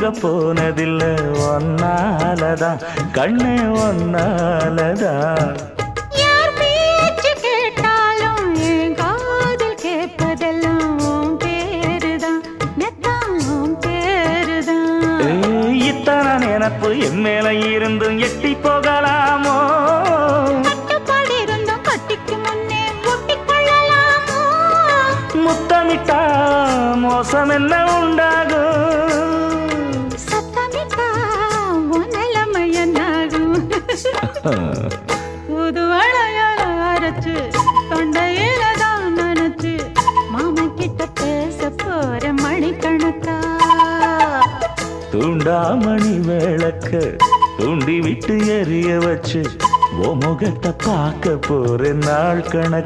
தூங்க போனதில்ல ஒன்னாலதான் கண்ணே ஒன்னாலதான். யார் பேச்சு கேட்டாலும் என் காதில் கேட்பதெல்லாம் உன் பேருதான், நெத்தான் உன் பேருதான். இத்தனை நினப்பு என் மேல இருந்தும் எட்டி போகலாமோ? கட்டுப்பாடு இருந்தும் கட்டிக்கு முன்னே ஒட்டிக் கொள்ளலாமோ? முத்தமிட்டா மோசம் என்ன உண்டாகும்? சத்தமிட்டா உன் நிலைமை என்னாகும்? புது வளையல அரைச்சு தொண்டையில தான் நினைச்சு மாமன் கிட்ட பேச போற மணிக்கணக்கா. தூண்டாமணி விளக்க தூண்டி விட்டு எரிய வச்சு ஓ முகத்தை பார்க்க போற நாள் கணக்கு.